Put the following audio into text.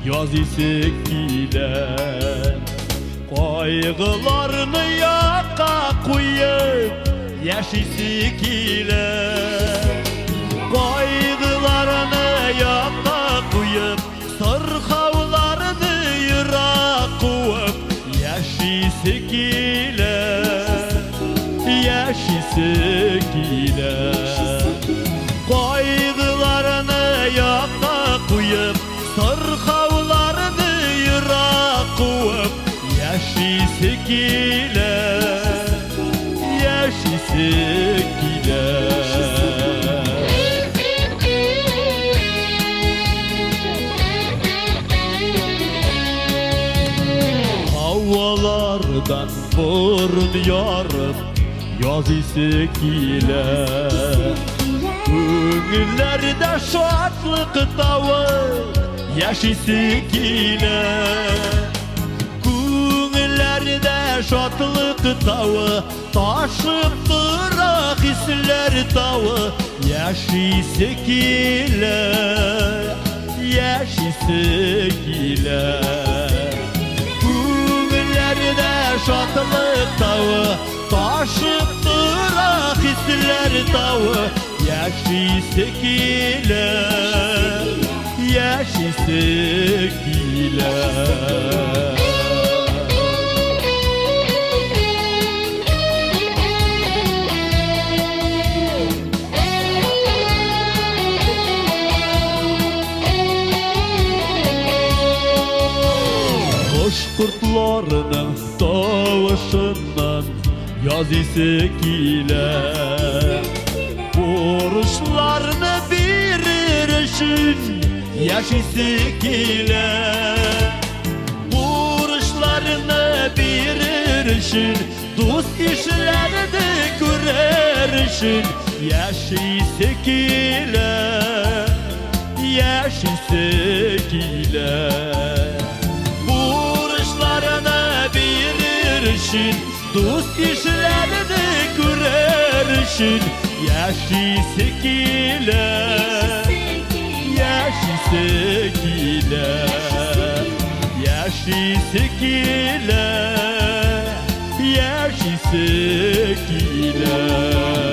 yazısı ile kaygılarını yaka koyup yaşısı ile kaygılarını yaka koyup sırhavlarını yıra koyup yaşısı ile kaygılarını yaka koyup sırhavlarını yıra koyup yaşısı ile havalardan vurmuyorum yazısı ile Günlerde şadlık dağı yaşısı ile Günlerde şadlık dağı taşıp bırak hisler dağı yaşısı ile Günlerde şadlık dağı taşıp bırak hisler dağı yaşısı ile Kuş kurtlarının davuşundan yazısı ile Borçlarını verirsin yaşısı ile Borçlarını verirsin dost işlerini görersin yaşısı ile Borçlarını verirsin dost işlerini görersin yaşısı ile yaşısı ile